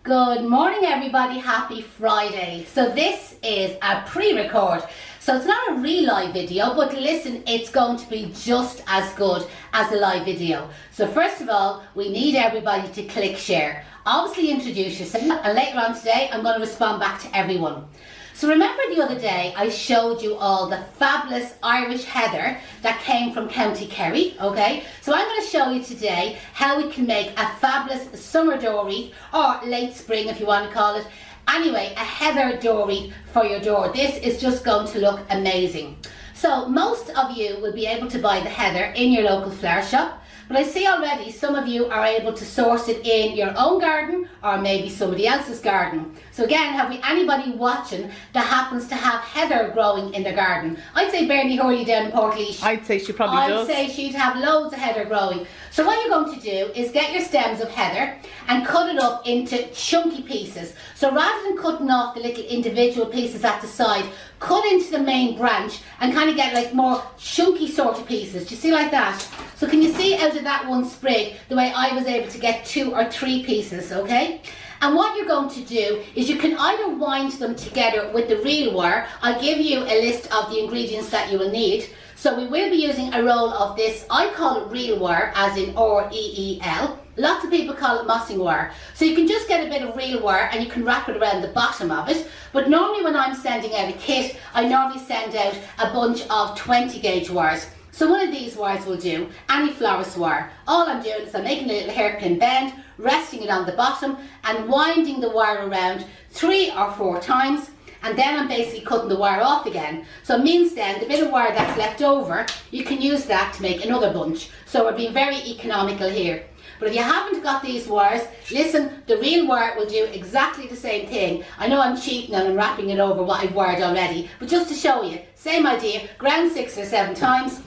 Good morning everybody, happy Friday. So this is a pre-record. So it's not a real live video, but listen, it's going to be just as good as a live video. So first of all, we need everybody to click share. Obviously introduce yourself, and later on today I'm going to respond back to everyone. So remember the other day I showed you all the fabulous Irish heather that came from County Kerry, okay? So I'm going to show you today how we can make a fabulous summer door wreath, or late spring if you want to call it. Anyway, a heather door wreath for your door. This is just going to look amazing. So most of you will be able to buy the heather in your local flower shop. But I see already some of you are able to source it in your own garden or maybe somebody else's garden. So again, have we anybody watching that happens to have heather growing in their garden? I'd say Bernie Hurley down in Portlaoise. I'd say she probably does. I'd say she'd have loads of heather growing. So what you're going to do is get your stems of heather and cut it up into chunky pieces. So rather than cutting off the little individual pieces at the side, cut into the main branch and kind of get like more chunky sort of pieces. Do you see like that? So can you see out of that one sprig the way I was able to get 2 or 3 pieces, okay? And what you're going to do is you can either wind them together with the reel wire. I'll give you a list of the ingredients that you will need. So we will be using a roll of this, I call it reel wire, as in R-E-E-L. Lots of people call it mossing wire. So you can just get a bit of reel wire and you can wrap it around the bottom of it. But normally when I'm sending out a kit, I normally send out a bunch of 20 gauge wires. So one of these wires will do, any florist wire. All I'm doing is I'm making a little hairpin bend, resting it on the bottom and winding the wire around 3 or 4 times. And then I'm basically cutting the wire off again. So it means then the bit of wire that's left over, you can use that to make another bunch. So we're being very economical here. But if you haven't got these wires, listen, the real wire will do exactly the same thing. I know I'm cheating and I'm wrapping it over what I've wired already, but just to show you, same idea, ground 6 or 7 times,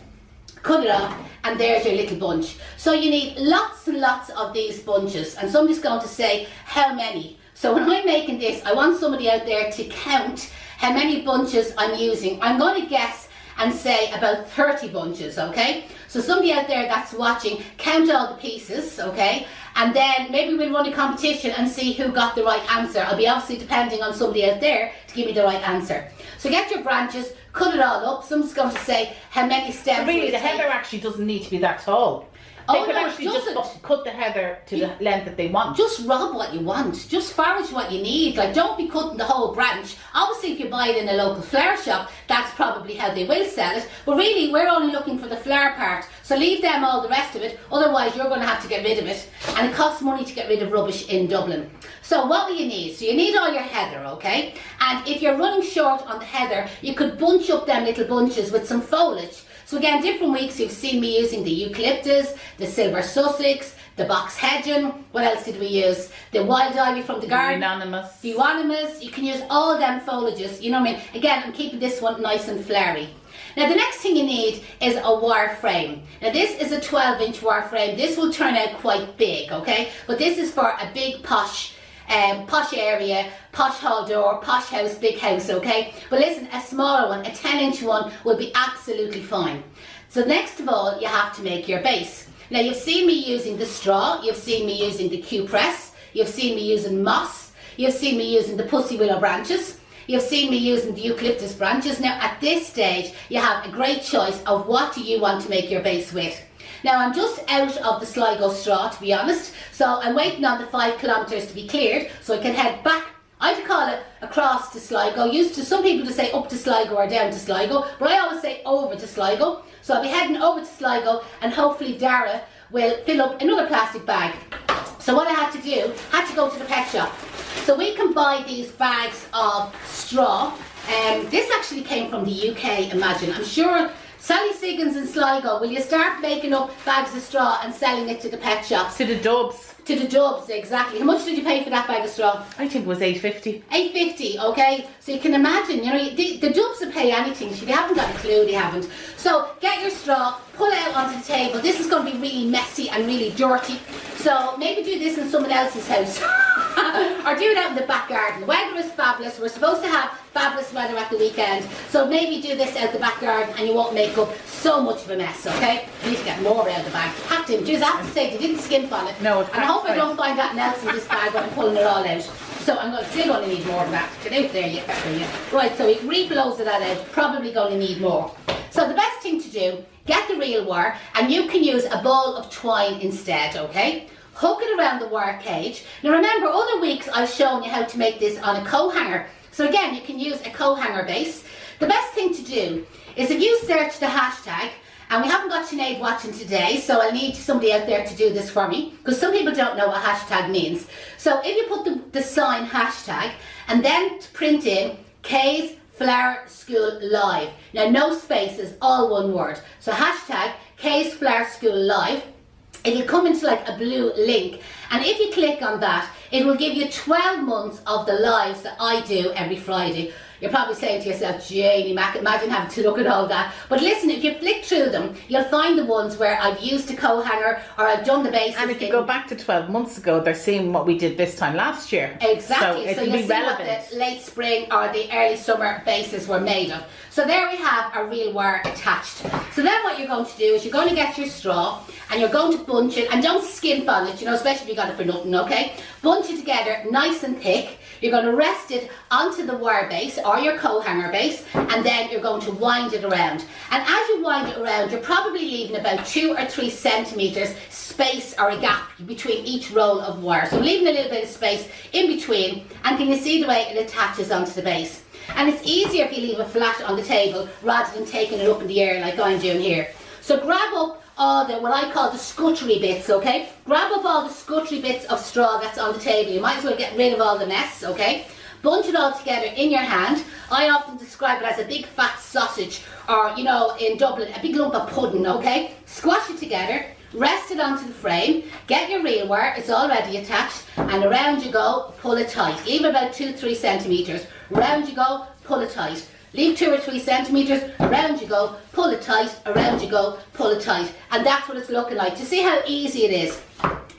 cut it off, and there's your little bunch. So you need lots and lots of these bunches, and somebody's going to say, how many? So when I'm making this, I want somebody out there to count how many bunches I'm using. I'm going to guess and say about 30 bunches, okay? So somebody out there that's watching, count all the pieces, okay? And then maybe we'll run a competition and see who got the right answer. I'll be obviously depending on somebody out there to give me the right answer. So get your branches, cut it all up. Someone's going to say how many stems. Really, the heather actually doesn't need to be that tall. They could actually just cut the heather to the length that they want. Just rob what you want. Just forage what you need. Like, don't be cutting the whole branch. Obviously, if you buy it in a local flower shop, that's probably how they will sell it. But really, we're only looking for the flower part. So leave them all the rest of it. Otherwise, you're going to have to get rid of it. And it costs money to get rid of rubbish in Dublin. So what will you need? So you need all your heather, okay? And if you're running short on the heather, you could bunch up them little bunches with some foliage. So again, different weeks you've seen me using the eucalyptus, the silver Sussex, the box hedging. What else did we use? The wild ivy from the garden. The euonymus. You can use all them foliages, you know what I mean? Again, I'm keeping this one nice and flowery. Now the next thing you need is a wire frame. Now this is a 12-inch wire frame. This will turn out quite big, okay? But this is for a big posh area, posh hall door, posh house, big house, okay? But listen, a smaller one, a 10-inch one will be absolutely fine. So next of all, you have to make your base. Now you've seen me using the straw, you've seen me using the Q-press, you've seen me using moss, you've seen me using the pussy willow branches, you've seen me using the eucalyptus branches. Now at this stage, you have a great choice of what do you want to make your base with. Now I'm just out of the Sligo straw, to be honest, so I'm waiting on the 5 kilometres to be cleared so I can head back. I'd call it across to Sligo. Used to some people to say up to Sligo or down to Sligo, but I always say over to Sligo. So I'll be heading over to Sligo and hopefully Dara will fill up another plastic bag. So what I had to do, had to go to the pet shop. So we can buy these bags of straw. This actually came from the UK, imagine. I'm sure Sally Siggins in Sligo, will you start making up bags of straw and selling it to the pet shops? To the dubs. To the dubs, exactly. How much did you pay for that bag of straw? I think it was $8.50. $8.50, okay? So you can imagine, you know, the dubs will pay anything. They haven't got a clue, they haven't. So get your straw, pull it out onto the table. This is going to be really messy and really dirty. So maybe do this in someone else's house. or do it out in the back garden. The weather is fabulous. We're supposed to have fabulous weather at the weekend, so maybe do this out the back garden and you won't make up so much of a mess, okay? You need to get more out of the bag. Packed in. Jeez, I have to say, they didn't skimp on it. No, it's and I hope I don't find that else in this bag when I'm pulling it all out. So I'm still going to need more of that. Get out there, you pepper, you. Right, so we reap loads of that out. Probably going to need more. So the best thing to do, get the real wire, and you can use a ball of twine instead, okay? Hook it around the wire cage. Now remember, other weeks I've shown you how to make this on a co-hanger. So again, you can use a co-hanger base. The best thing to do is if you search the hashtag, and we haven't got Sinead watching today, so I need somebody out there to do this for me, because some people don't know what hashtag means. So if you put the sign hashtag, and then print in Kay's Flower School Live. Now no spaces, all one word. So hashtag Kay's Flower School Live. It'll come into like a blue link, and if you click on that, it will give you 12 months of the lives that I do every Friday. You're probably saying to yourself, Janie Mac, imagine having to look at all that. But listen, if you flick through them, you'll find the ones where I've used a co-hanger or I've done the bases. And if you go back to 12 months ago, they're seeing what we did this time last year. Exactly, so it'll you'll be see relevant. what the late spring or the early summer bases were made of. So there we have our real wire attached. So then what you're going to do is you're going to get your straw and you're going to bunch it, and don't skimp on it, you know, especially if you got it for nothing, okay? Bunch it together nice and thick. You're going to rest it onto the wire base or your co-hanger base, and then you're going to wind it around. And as you wind it around, you're probably leaving about 2 or 3 centimetres space or a gap between each roll of wire. So leaving a little bit of space in between, and can you see the way it attaches onto the base? And it's easier if you leave it flat on the table rather than taking it up in the air like I'm doing here. So grab up all the, what I call the scuttery bits, okay? Grab up all the scuttery bits of straw that's on the table. You might as well get rid of all the mess, okay? Bunch it all together in your hand. I often describe it as a big fat sausage, or, you know, in Dublin, a big lump of pudding, okay? Squash it together, rest it onto the frame, get your reel wire, it's already attached, and around you go, pull it tight. Leave about 2-3 centimetres. Around you go, pull it tight. Leave 2 or 3 centimetres, around you go, pull it tight, around you go, pull it tight. And that's what it's looking like. Do you see how easy it is?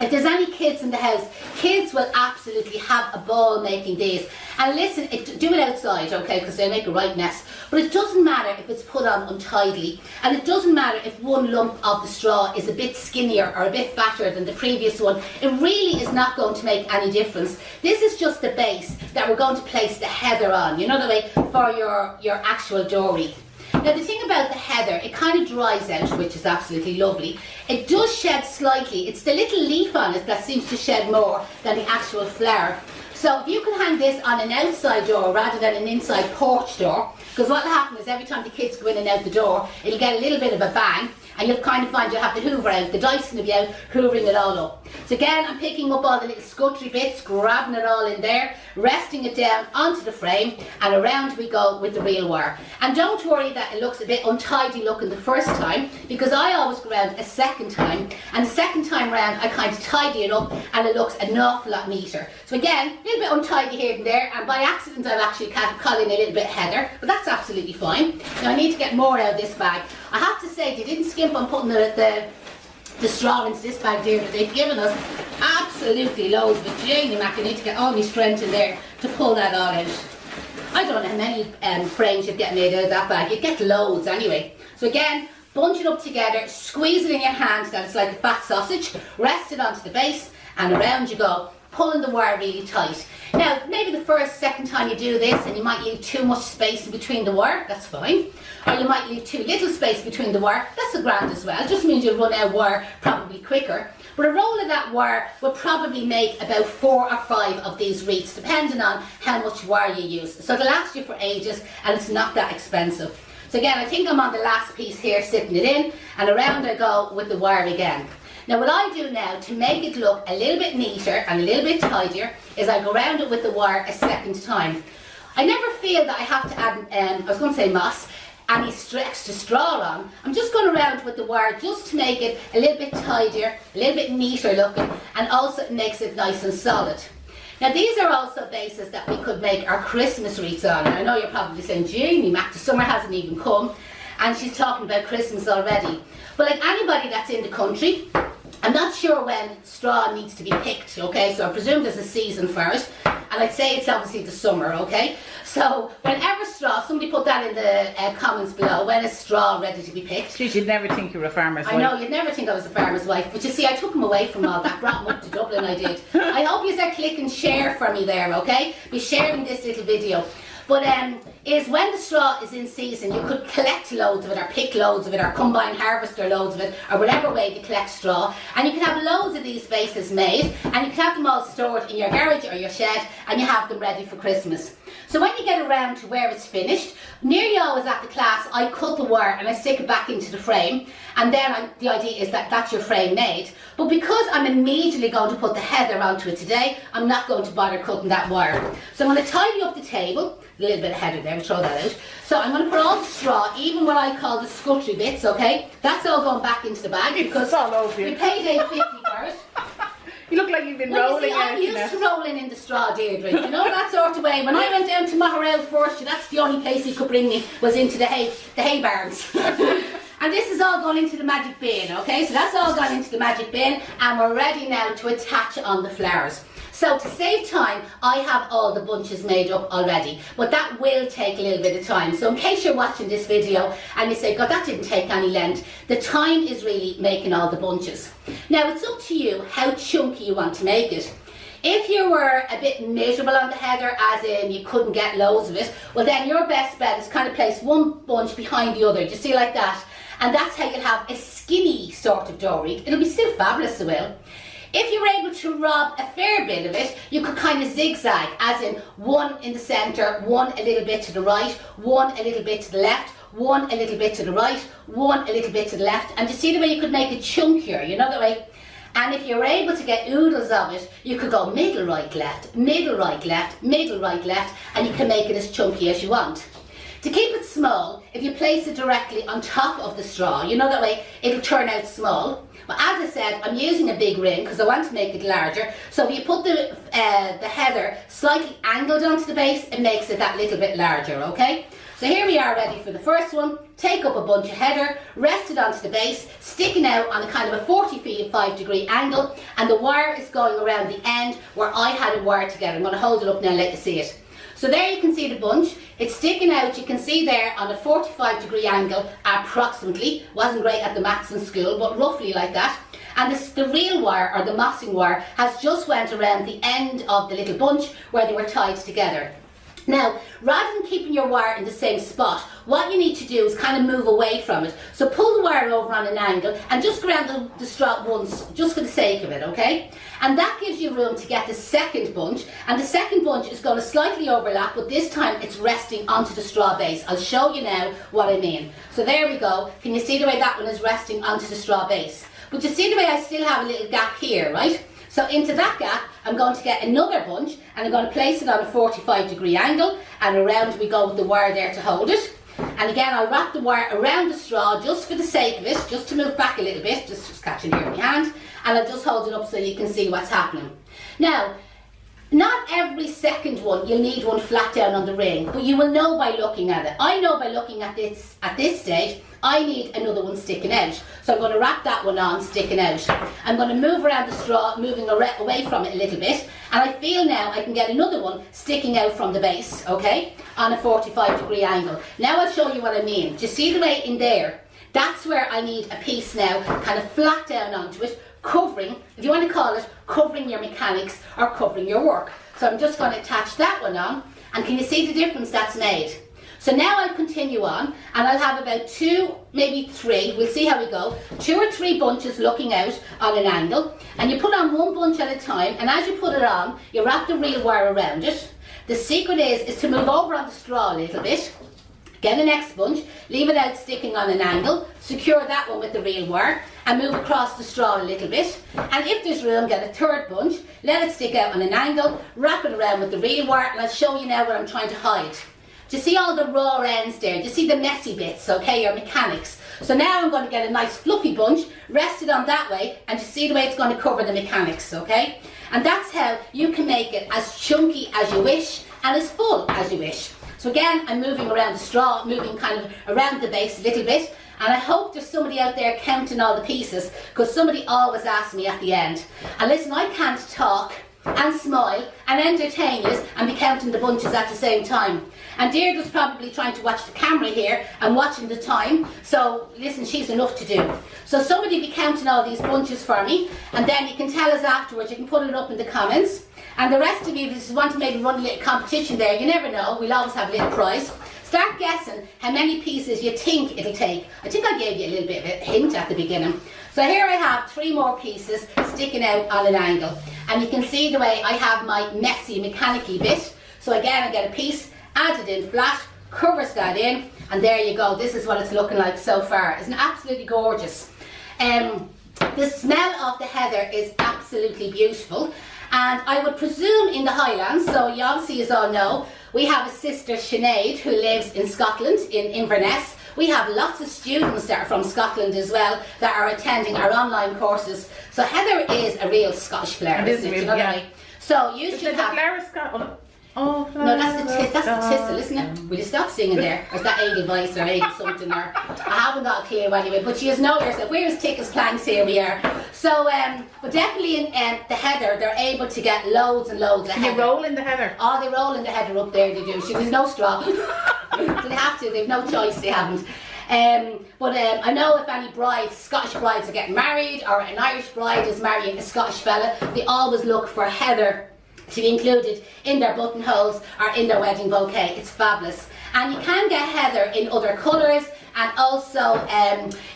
If there's any kids in the house, kids will absolutely have a ball making these. And listen, do it outside, okay, because they make a right mess. But it doesn't matter if it's put on untidily. And it doesn't matter if one lump of the straw is a bit skinnier or a bit fatter than the previous one. It really is not going to make any difference. This is just the base that we're going to place the heather on, you know, the way for your actual door wreath. Now the thing about the heather, it kind of dries out, which is absolutely lovely. It does shed slightly. It's the little leaf on it that seems to shed more than the actual flower. So if you can hang this on an outside door rather than an inside porch door, because what will happen is every time the kids go in and out the door, it'll get a little bit of a bang, and you'll kind of find you'll have the hoover out, the Dyson will be out, hoovering it all up. So again, I'm picking up all the little scuttery bits, grabbing it all in there, resting it down onto the frame, and around we go with the reel wire. And don't worry that it looks a bit untidy looking the first time, because I always go around a second time, and the second time round I kind of tidy it up and it looks an awful lot neater. So again, a little bit untidy here and there, and by accident I've actually caught in a little bit heather, but that's absolutely fine. Now I need to get more out of this bag. I have to say, they didn't skimp on putting the straw into this bag here, but they've given us absolutely loads. But Janie Mac, I need to get all my strength in there to pull that all out. I don't know how many frames you'd get made out of that bag. You'd get loads anyway. So again, bunch it up together, squeeze it in your hand that it's like a fat sausage, rest it onto the base, and around you go, pulling the wire really tight. Now, maybe the first, second time you do this and you might leave too much space in between the wire, that's fine. Or you might leave too little space between the wire, that's a grand as well. It just means you'll run out of wire probably quicker. But a roll of that wire will probably make about 4 or 5 of these wreaths, depending on how much wire you use. So it'll last you for ages, and it's not that expensive. So again, I think I'm on the last piece here, sitting it in, and around I go with the wire again. Now what I do now to make it look a little bit neater and a little bit tidier is I go around it with the wire a second time. I never feel that I have to add, I was going to say moss, any extra straw on. I'm just going around with the wire just to make it a little bit tidier, a little bit neater looking, and also it makes it nice and solid. Now these are also bases that we could make our Christmas wreaths on. Now, I know you're probably saying, Jamie Mac, the summer hasn't even come, and she's talking about Christmas already. But like anybody that's in the country, I'm not sure when straw needs to be picked, okay? So I presume there's a season for it. And I'd say it's obviously the summer, okay? So whenever straw, somebody put that in the comments below, when is straw ready to be picked? Jeez, you'd never think you're a farmer's wife. I know, you'd never think I was a farmer's wife. But you see, I took him away from all that, brought him up to Dublin, I did. I hope you click and share for me there, okay? Be sharing this little video. But is when the straw is in season, you could collect loads of it, or pick loads of it, or combine harvester loads of it, or whatever way you collect straw. And you can have loads of these bases made, and you can have them all stored in your garage or your shed, and you have them ready for Christmas. So when you get around to where it's finished, nearly always at the class, I cut the wire and I stick it back into the frame, and then the idea is that that's your frame made. But because I'm immediately going to put the heather onto it today, I'm not going to bother cutting that wire. So I'm going to tidy up the table, a little bit of heather there, we'll throw that out. So I'm going to put all the straw, even what I call the scutchery bits, okay? That's all going back into the bag because all over you. We paid $8.50 for it. You look like you've been rolling out. I'm used to rolling in the straw, Deirdre. You know, that sort of way. When I went down to Maharel first, that's the only place he could bring me, was into the hay barns. And this is all gone into the magic bin, okay? So that's all gone into the magic bin, and we're ready now to attach on the flowers. So to save time, I have all the bunches made up already, but that will take a little bit of time. So in case you're watching this video and you say, God, that didn't take any length, the time is really making all the bunches. Now it's up to you how chunky you want to make it. If you were a bit miserable on the heather, as in you couldn't get loads of it, well then your best bet is kind of place one bunch behind the other, do you see, like that? And that's how you'll have a skinny sort of door wreath. It'll be still fabulous, it will. If you were able to rob a fair bit of it, you could kind of zigzag, as in one in the centre, one a little bit to the right, one a little bit to the left, one a little bit to the right, one a little bit to the left, and you see the way you could make it chunkier, you know that way? And if you were able to get oodles of it, you could go middle, right, left, middle, right, left, middle, right, left, and you can make it as chunky as you want. To keep it small, if you place it directly on top of the straw, you know that way it'll turn out small. But as I said, I'm using a big ring because I want to make it larger. So if you put the heather slightly angled onto the base, it makes it that little bit larger, okay? So here we are ready for the first one. Take up a bunch of heather, rest it onto the base, sticking out on a kind of a 45-degree angle, and the wire is going around the end where I had it wired together. I'm going to hold it up now and let you see it. So there you can see the bunch. It's sticking out, you can see there, on a 45-degree angle, approximately. Wasn't great at the maths in school, but roughly like that. And the real wire, or the mossing wire, has just went around the end of the little bunch where they were tied together. Now, rather than keeping your wire in the same spot, what you need to do is kind of move away from it. So pull the wire over on an angle and just go around the straw once, just for the sake of it, okay? And that gives you room to get the second bunch, and the second bunch is going to slightly overlap, but this time it's resting onto the straw base. I'll show you now what I mean. So there we go. Can you see the way that one is resting onto the straw base? But you see the way I still have a little gap here, right? So into that gap, I'm going to get another bunch, and I'm going to place it on a 45-degree angle, and around we go with the wire there to hold it. And again, I'll wrap the wire around the straw just for the sake of it, just to move back a little bit, just catching here in my hand, and I'll just hold it up so you can see what's happening. Now, not every second one you'll need one flat down on the ring, but you will know by looking at it. I know by looking at this stage, I need another one sticking out. So I'm going to wrap that one on, sticking out. I'm going to move around the straw, moving away from it a little bit, and I feel now I can get another one sticking out from the base, okay, on a 45-degree angle. Now I'll show you what I mean. Do you see the way in there? That's where I need a piece now, kind of flat down onto it, covering, if you want to call it, covering your mechanics or covering your work. So I'm just going to attach that one on, and can you see the difference that's made? So now I'll continue on, and I'll have about 2, maybe 3, we'll see how we go, 2 or 3 bunches looking out on an angle, and you put on one bunch at a time, and as you put it on, you wrap the real wire around it. The secret is to move over on the straw a little bit, get the next bunch, leave it out sticking on an angle, secure that one with the real wire, and move across the straw a little bit. And if there's room, get a third bunch, let it stick out on an angle, wrap it around with the real wire, and I'll show you now what I'm trying to hide. Do you see all the raw ends there? Do you see the messy bits, okay, your mechanics? So now I'm going to get a nice fluffy bunch, rest it on that way, and you see the way it's going to cover the mechanics, okay? And that's how you can make it as chunky as you wish and as full as you wish. So again, I'm moving around the straw, moving kind of around the base a little bit, And I hope there's somebody out there counting all the pieces, because somebody always asks me at the end. And listen, I can't talk and smile and entertain you and be counting the bunches at the same time. And Deirdre's probably trying to watch the camera here and watching the time. So listen, she's enough to do. So somebody be counting all these bunches for me, and then you can tell us afterwards. You can put it up in the comments. And the rest of you, if you want to maybe run a little competition there, you never know, we'll always have a little prize. Start guessing how many pieces you think it'll take. I think I gave you a little bit of a hint at the beginning. So here I have 3 more pieces sticking out on an angle. And you can see the way I have my messy mechanical bit. So again, I get a piece, add it in flat, covers that in, and there you go. This is what it's looking like so far. Isn't it absolutely gorgeous? The smell of the heather is absolutely beautiful. And I would presume in the Highlands, so you obviously as all know, we have a sister Sinead who lives in Scotland, in Inverness. We have lots of students that are from Scotland as well that are attending our online courses. So heather is a real Scottish flower, isn't it? You know what I mean? So you should have... Oh, no, that's the thistle, isn't it? Will you stop singing there? Or is that Edelweiss or Edel something? Or I haven't got a clue anyway, but you just know yourself. We're as thick as planks here we are. So, but definitely in the heather, they're able to get loads and loads of heather. They roll in the heather? Oh, they roll in the heather up there, they do. There's no straw. So they have to, they've no choice, they haven't. I know if any brides, Scottish brides are getting married, or an Irish bride is marrying a Scottish fella, they always look for heather to be included in their buttonholes or in their wedding bouquet. It's fabulous. And you can get heather in other colours, and also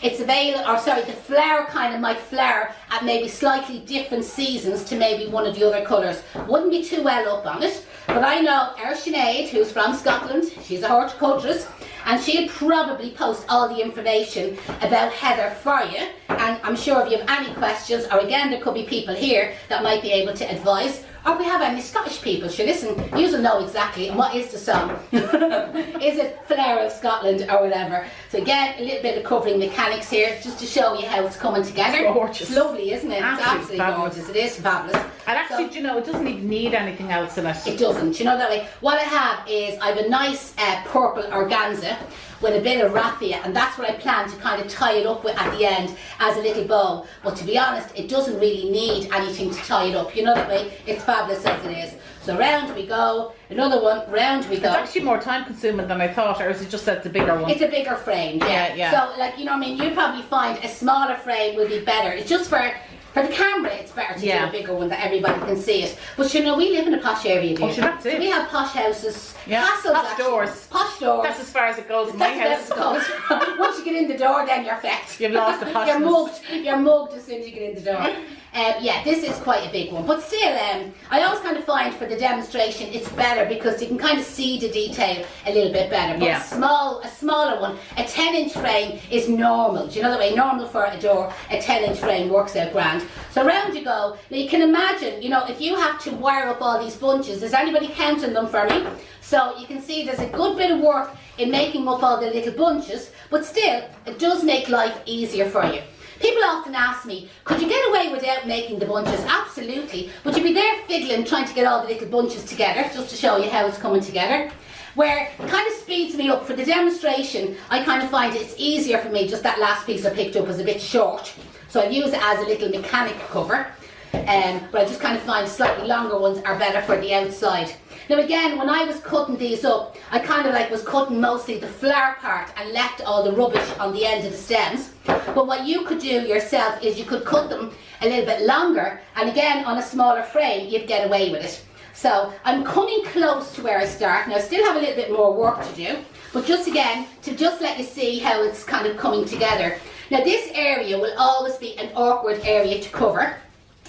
it's available, or sorry, the flower kind of might flower at maybe slightly different seasons to maybe one of the other colours. Wouldn't be too well up on it, but I know our Sinead, who's from Scotland, she's a horticulturist, and she'll probably post all the information about heather for you. And I'm sure if you have any questions, or again, there could be people here that might be able to advise, or if we have any Scottish people, sure, listen, you will know exactly. And what is the song? Is it Flower of Scotland or whatever? So again, a little bit of covering mechanics here, just to show you how it's coming together. It's gorgeous. It's lovely, isn't it? It's absolutely gorgeous. It is fabulous. And actually, do you know, it doesn't even need anything else in it. It doesn't. You know that way. What I have is, I have a nice purple organza with a bit of raffia, and that's what I plan to kind of tie it up with at the end as a little bow. But to be honest, it doesn't really need anything to tie it up. You know that way? It's fabulous as it is. So round we go, another one, round we go. It's actually more time consuming than I thought, or is it just that it's a bigger one? It's a bigger frame, yeah. So like, you know what I mean, you'd probably find a smaller frame would be better. It's just for the camera, it's better to do a bigger one that everybody can see it. But you know, we live in a posh area, dear. Oh, sure, that's it. So we have posh houses, castles, posh doors. Posh doors. That's as far as it goes in my house. Once you get in the door, then you're fecked. You've lost the poshness. You're mugged as soon as you get in the door. Yeah, this is quite a big one, but still, I always kind of find for the demonstration it's better because you can kind of see the detail a little bit better. But a smaller one, a 10-inch frame is normal. Do you know the way? Normal for a door, a 10-inch frame works out grand. So round you go. Now you can imagine, you know, if you have to wire up all these bunches, is anybody counting them for me? So you can see there's a good bit of work in making up all the little bunches, but still, it does make life easier for you. People often ask me, could you get away without making the bunches? Absolutely. But you'd be there fiddling, trying to get all the little bunches together, just to show you how it's coming together. Where it kind of speeds me up for the demonstration, I kind of find it's easier for me, just that last piece I picked up was a bit short. So I'll use it as a little mechanic cover. But I just kind of find slightly longer ones are better for the outside. Now again, when I was cutting these up, I kind of was cutting mostly the flower part and left all the rubbish on the end of the stems. But what you could do yourself is you could cut them a little bit longer, and again on a smaller frame you'd get away with it. So I'm coming close to where I start. Now I still have a little bit more work to do, but just again, to just let you see how it's kind of coming together. Now this area will always be an awkward area to cover.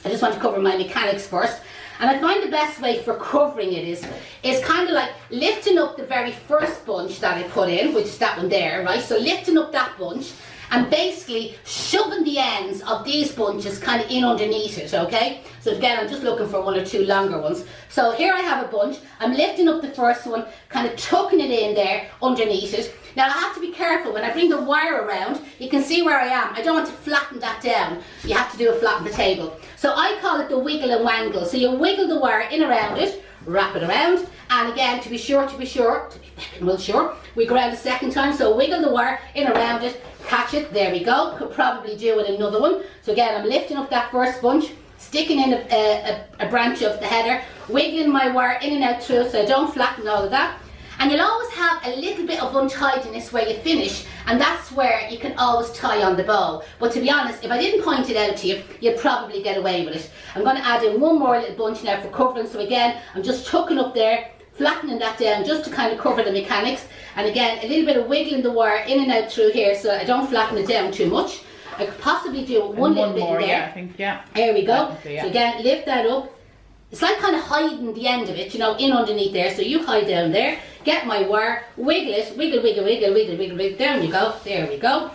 I just want to cover my mechanics first. And I find the best way for covering it is kind of like lifting up the very first bunch that I put in, which is that one there, right? So lifting up that bunch and basically shoving the ends of these bunches kind of in underneath it, okay? So again, I'm just looking for one or two longer ones. So here I have a bunch. I'm lifting up the first one, kind of tucking it in there underneath it. Now I have to be careful when I bring the wire around, you can see where I am. I don't want to flatten that down. You have to do it flat on the table. So I call it the wiggle and wangle. So you wiggle the wire in around it, wrap it around, and again, to be real sure, we go around a second time. So wiggle the wire in around it, catch it, there we go. Could probably do it another one. So again, I'm lifting up that first bunch, sticking in a branch of the heather, wiggling my wire in and out through so I don't flatten all of that. And you'll always have a little bit of untidiness where you finish, and that's where you can always tie on the bow. But to be honest, if I didn't point it out to you, you'd probably get away with it. I'm going to add in one more little bunch now for covering. So again, I'm just chucking up there, flattening that down just to kind of cover the mechanics. And again, a little bit of wiggling the wire in and out through here so I don't flatten it down too much. I could possibly do one little bit more, in there. Yeah, I think, yeah. There we go. So again, lift that up. It's like kind of hiding the end of it, you know, in underneath there. So you hide down there, get my wire, wiggle it, wiggle, wiggle, wiggle, wiggle, wiggle, wiggle. Down you go. There we go.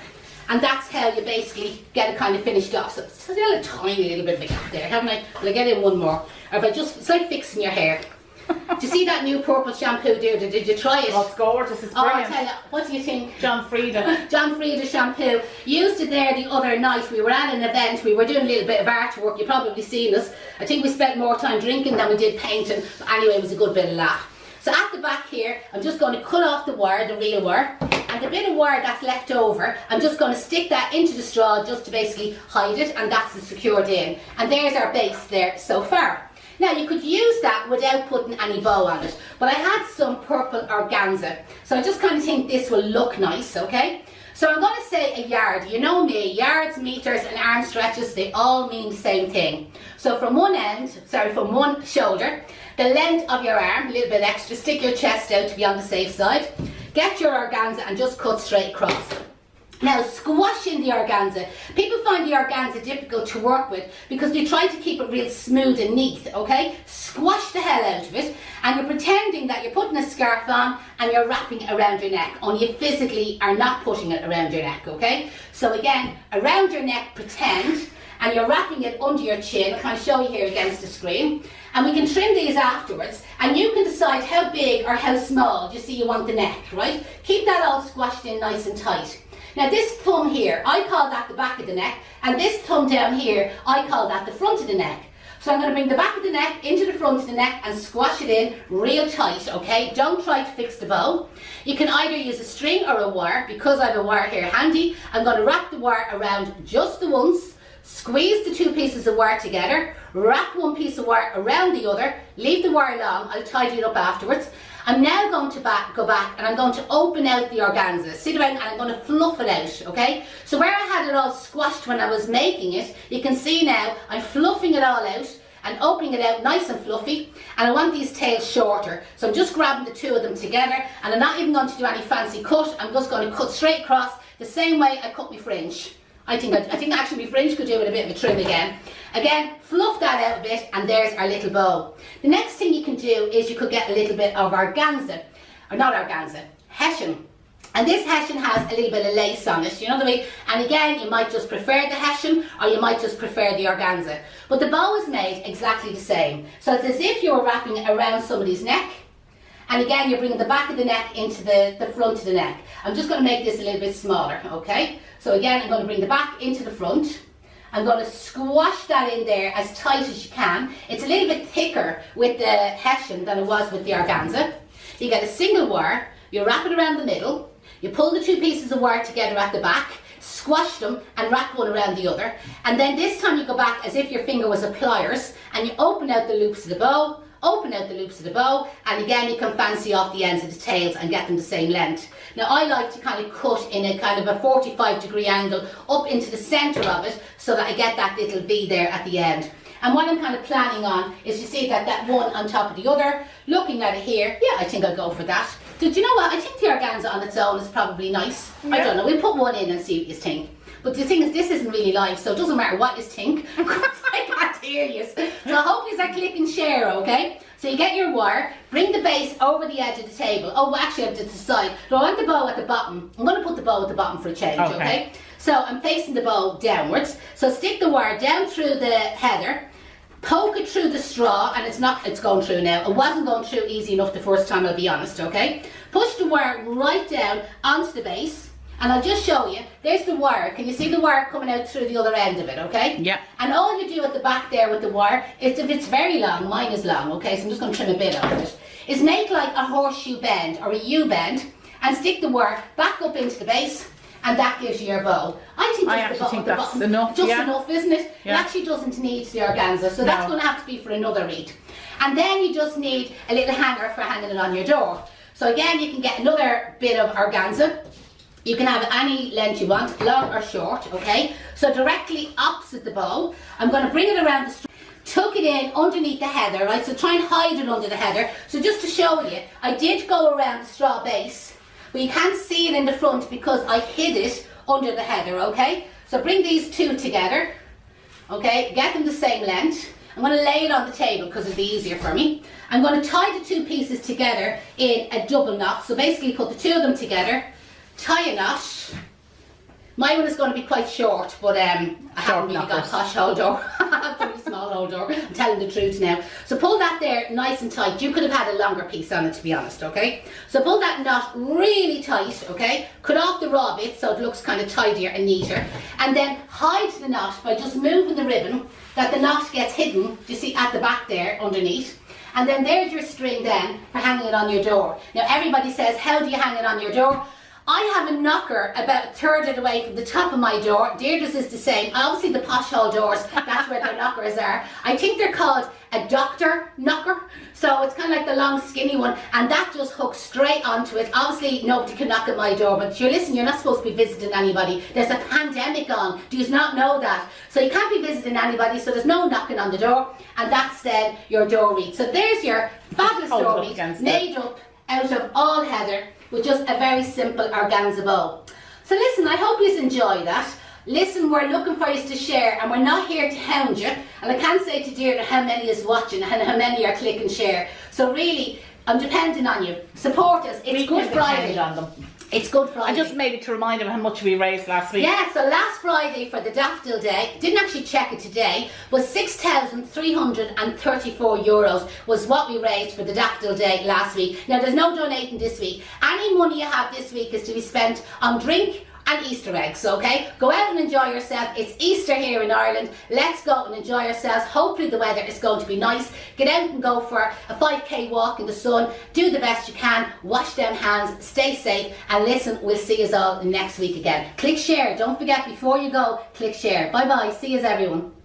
And that's how you basically get it kind of finished off. So it's still a tiny little bit of a gap there, haven't I? Will I get in one more? Or if I just, it's like fixing your hair. Do you see that new purple shampoo, dear? Did you try it? Oh, it's gorgeous. It's Oh, brilliant. I tell you, what do you think? John Frieda. John Frieda shampoo. Used it there the other night. We were at an event. We were doing a little bit of artwork. You've probably seen us. I think we spent more time drinking than we did painting. But anyway, it was a good bit of laugh. So at the back here, I'm just going to cut off the wire, the real wire. And the bit of wire that's left over, I'm just going to stick that into the straw just to basically hide it. And that's secured in. And there's our base there so far. Now you could use that without putting any bow on it, but I had some purple organza, so I just kind of think this will look nice, okay? So I'm going to say a yard. You know me, yards, meters and arm stretches, they all mean the same thing. So from one shoulder, the length of your arm, a little bit extra, stick your chest out to be on the safe side, get your organza and just cut straight across. Now, squashing the organza. People find the organza difficult to work with because they try to keep it real smooth and neat, okay? Squash the hell out of it, and you're pretending that you're putting a scarf on and you're wrapping it around your neck, only you physically are not putting it around your neck, okay? So again, around your neck, pretend, and you're wrapping it under your chin. I'll kind of show you here against the screen. And we can trim these afterwards, and you can decide how big or how small you see you want the neck, right? Keep that all squashed in nice and tight. Now this thumb here, I call that the back of the neck, and this thumb down here, I call that the front of the neck. So I'm going to bring the back of the neck into the front of the neck and squash it in real tight, okay? Don't try to fix the bow. You can either use a string or a wire. Because I have a wire here handy, I'm going to wrap the wire around just the once, squeeze the two pieces of wire together, wrap one piece of wire around the other, leave the wire long, I'll tidy it up afterwards. I'm now going to go back and I'm going to open out the organza, sit around and I'm going to fluff it out, okay? So where I had it all squashed when I was making it, you can see now I'm fluffing it all out and opening it out nice and fluffy, and I want these tails shorter. So I'm just grabbing the two of them together, and I'm not even going to do any fancy cut. I'm just going to cut straight across the same way I cut my fringe. I think actually my fringe could do with a bit of a trim again. Again, fluff that out a bit, and there's our little bow. The next thing you can do is you could get a little bit of organza, or not organza, hessian. And this hessian has a little bit of lace on it, you know what I mean? And again, you might just prefer the hessian, or you might just prefer the organza. But the bow is made exactly the same. So it's as if you're wrapping it around somebody's neck, and again, you're bringing the back of the neck into the front of the neck. I'm just going to make this a little bit smaller, okay? So again, I'm going to bring the back into the front. I'm going to squash that in there as tight as you can. It's a little bit thicker with the hessian than it was with the organza. You get a single wire, you wrap it around the middle, you pull the two pieces of wire together at the back, squash them and wrap one around the other. And then this time you go back as if your finger was a pliers and you open out the loops of the bow, open out the loops of the bow, and again you can fancy off the ends of the tails and get them the same length. Now I like to kind of cut in a kind of a 45-degree angle up into the centre of it so that I get that little V there at the end. And what I'm kind of planning on is you see that one on top of the other, looking at it here, yeah, I think I'll go for that. So do you know what, I think the organza on its own is probably nice. Yeah. I don't know, we'll put one in and see what you think. But the thing is, this isn't really live, so it doesn't matter what you think. Of course, I can't hear you. So I hope you click and share, okay? So you get your wire, bring the base over the edge of the table. Oh, well, actually, I have to decide. Do I want the bow at the bottom? I'm going to put the bow at the bottom for a change, okay? So I'm facing the bow downwards. So stick the wire down through the heather, poke it through the straw, and it's going through now. It wasn't going through easy enough the first time, I'll be honest, okay? Push the wire right down onto the base, and I'll just show you. There's the wire. Can you see the wire coming out through the other end of it, okay? Yeah. And all you do at the back there with the wire, is if it's very long, mine is long, okay, so I'm just going to trim a bit off it, is make like a horseshoe bend or a U-bend, and stick the wire back up into the base, and that gives you your bow. I think that's enough. Just enough, isn't it? Yeah. It actually doesn't need the organza, so that's going to have to be for another wreath. And then you just need a little hanger for hanging it on your door. So again, you can get another bit of organza. You can have any length you want, long or short, okay? So directly opposite the bow, I'm going to bring it around the straw, tuck it in underneath the heather, right? So try and hide it under the heather. So just to show you, I did go around the straw base, but you can't see it in the front because I hid it under the heather, okay? So bring these two together, okay? Get them the same length. I'm going to lay it on the table because it'll be easier for me. I'm going to tie the two pieces together in a double knot. So basically put the two of them together, tie a knot. My one is going to be quite short, but I haven't really got a posh hole door. I have a pretty small hole door. I'm telling the truth now. So pull that there nice and tight. You could have had a longer piece on it, to be honest, okay? So pull that knot really tight, okay? Cut off the raw bit so it looks kind of tidier and neater. And then hide the knot by just moving the ribbon, that the knot gets hidden, you see, at the back there underneath. And then there's your string then for hanging it on your door. Now everybody says, how do you hang it on your door? I have a knocker about a third of the way from the top of my door. Deirdre's is the same. Obviously the posh hole doors, that's where their knockers are. I think they're called a doctor knocker. So it's kind of like the long skinny one, and that just hooks straight onto it. Obviously nobody can knock at my door, but you're not supposed to be visiting anybody. There's a pandemic on. Do you not know that? So you can't be visiting anybody, so there's no knocking on the door, and that's then your door wreath. So there's your fabulous door wreath made up out of all heather, with just a very simple organza bow. So listen, I hope you enjoy that. Listen, we're looking for you to share, and we're not here to hound you. And I can't say to Deirdre how many is watching and how many are click and share. So really, I'm depending on you. Support us. It's Good Friday. On them. It's Good Friday. I just made it to remind them how much we raised last week. Yeah, so last Friday for the Daffodil Day, didn't actually check it today, was €6,334 was what we raised for the Daffodil Day last week. Now there's no donating this week. Any money you have this week is to be spent on drink and Easter eggs, okay? Go out and enjoy yourself. It's Easter here in Ireland. Let's go and enjoy ourselves. Hopefully the weather is going to be nice. Get out and go for a 5k walk in the sun. Do the best you can. Wash them hands. Stay safe. And listen, we'll see you all next week again. Click share. Don't forget, before you go, click share. Bye bye. See you everyone.